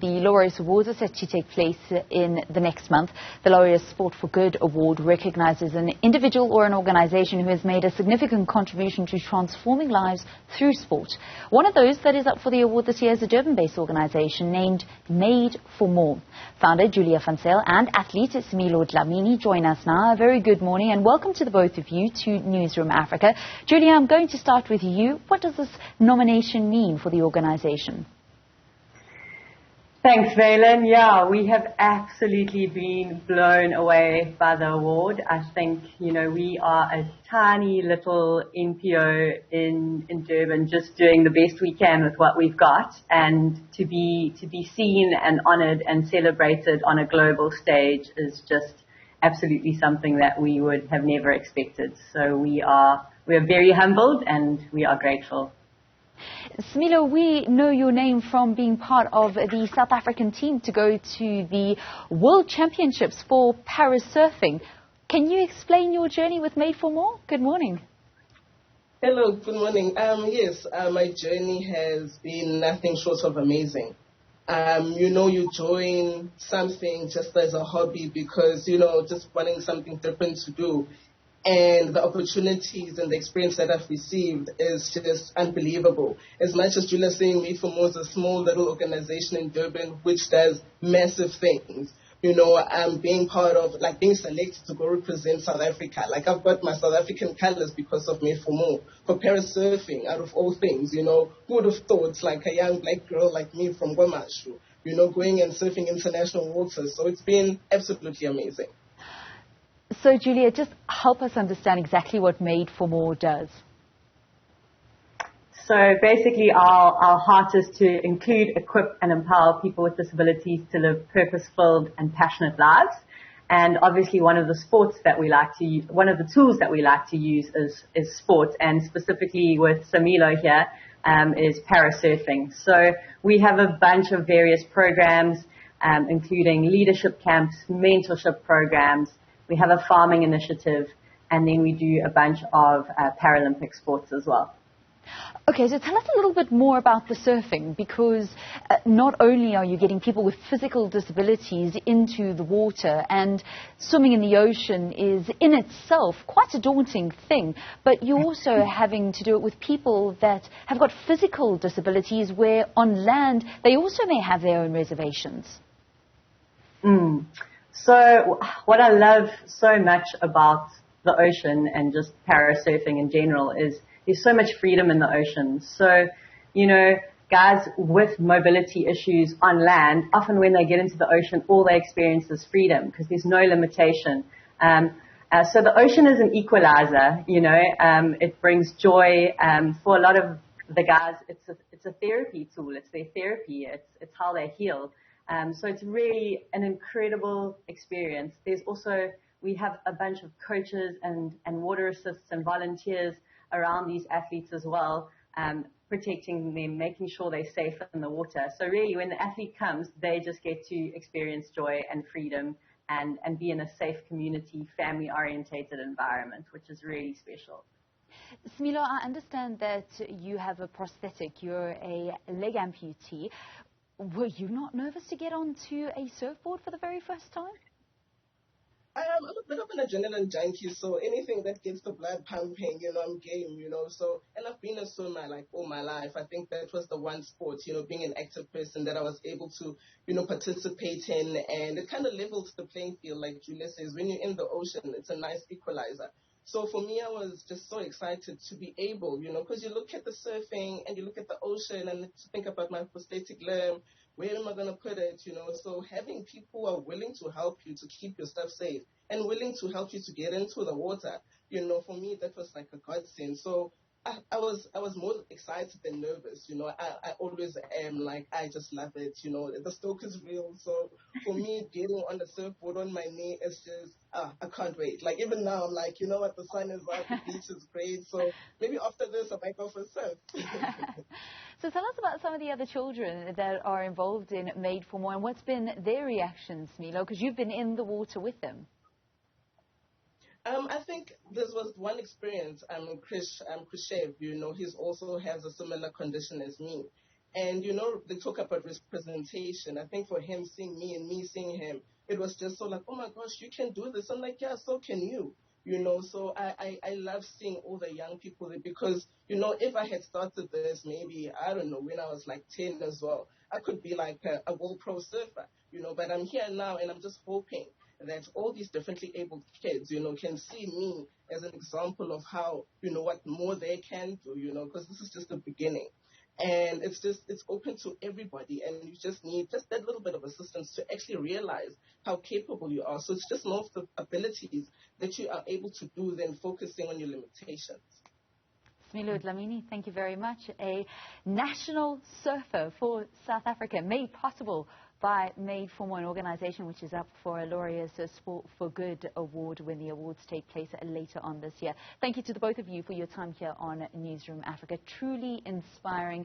The Laureus Awards are set to take place in the next month. The Laureus Sport for Good Award recognizes an individual or an organization who has made a significant contribution to transforming lives through sport. One of those that is up for the award this year is a Durban-based organization named Made for More. Founder Julia van Zyl and athlete Similo Dlamini join us now. A very good morning and welcome to the both of you to Newzroom Afrika. Julia, I'm going to start with you. What does this nomination mean for the organization? Thanks, Valen. Yeah, we have absolutely been blown away by the award. I think, we are a tiny little NPO in Durban, just doing the best we can with what we've got, and to be seen and honored and celebrated on a global stage is just absolutely something that we would have never expected. So we are very humbled and we are grateful. Similo, we know your name from being part of the South African team to go to the World Championships for parasurfing. Can you explain your journey with Made for More? Good morning. Hello, good morning. Yes, my journey has been nothing short of amazing. You join something just as a hobby because, just wanting something different to do. And the opportunities and the experience that I've received is just unbelievable. As much as Julia saying, Made for More is a small little organization in Durban which does massive things. Being part of, being selected to go represent South Africa. I've got my South African colors because of Made for More. For parasurfing, out of all things, who would have thought, a young black girl like me from Guamashu, going and surfing international waters. So it's been absolutely amazing. So, Julia, just help us understand exactly what Made for More does. So basically our heart is to include, equip and empower people with disabilities to live purpose-filled and passionate lives. And obviously one of the tools that we like to use is sport, and specifically with Similo here is parasurfing. So we have a bunch of various programs, including leadership camps, mentorship programs. We have a farming initiative, and then we do a bunch of Paralympic sports as well. Okay, so tell us a little bit more about the surfing, because not only are you getting people with physical disabilities into the water, and swimming in the ocean is in itself quite a daunting thing, but you're also having to do it with people that have got physical disabilities where on land they also may have their own reservations. So what I love so much about the ocean and just parasurfing in general is there's so much freedom in the ocean. So, guys with mobility issues on land, often when they get into the ocean, all they experience is freedom because there's no limitation. So the ocean is an equalizer, it brings joy. For a lot of the guys, it's a therapy tool. It's their therapy. It's how they heal. So it's really an incredible experience. We have a bunch of coaches and water assists and volunteers around these athletes as well, protecting them, making sure they're safe in the water. So really, when the athlete comes, they just get to experience joy and freedom and be in a safe community, family-orientated environment, which is really special. Similo, I understand that you have a prosthetic. You're a leg amputee. Were you not nervous to get onto a surfboard for the very first time? I'm a bit of an adrenaline junkie, so anything that gets the blood pumping, I'm game, So, and I've been a swimmer all my life. I think that was the one sport, being an active person that I was able to, participate in, and it kind of levels the playing field, like Julia says. When you're in the ocean, it's a nice equalizer. So for me, I was just so excited to be able, because you look at the surfing and you look at the ocean and to think about my prosthetic limb, where am I going to put it, So having people who are willing to help you to keep your stuff safe and willing to help you to get into the water, for me, that was like a godsend. So I was more excited than nervous, I always am, I just love it, the stroke is real. So for me, getting on the surfboard on my knee is just, I can't wait. Even now, I'm what, the sun is out, the beach is great. So maybe after this, I might go for a surf. So tell us about some of the other children that are involved in Made for More and what's been their reactions, Milo, because you've been in the water with them. I think this was one experience. Krishev, he also has a similar condition as me. And, you know, they talk about representation. I think for him seeing me and me seeing him, it was just so like, oh my gosh, you can do this. I'm like, yeah, so can you. You know, so I love seeing all the young people there because, you know, if I had started this maybe, I don't know, when I was like 10 as well, I could be like a world pro surfer, you know, but I'm here now and I'm just hoping that all these differently abled kids, you know, can see me as an example of how, you know, what more they can do, you know, because this is just the beginning. And it's open to everybody, and you just need just that little bit of assistance to actually realize how capable you are. So it's just more of the abilities that you are able to do than focusing on your limitations. Similo Dlamini, thank you very much. A national surfer for South Africa, made possible by Made for More, an organization which is up for a Laureus Sport for Good award when the awards take place later on this year. Thank you to the both of you for your time here on Newzroom Afrika. Truly inspiring.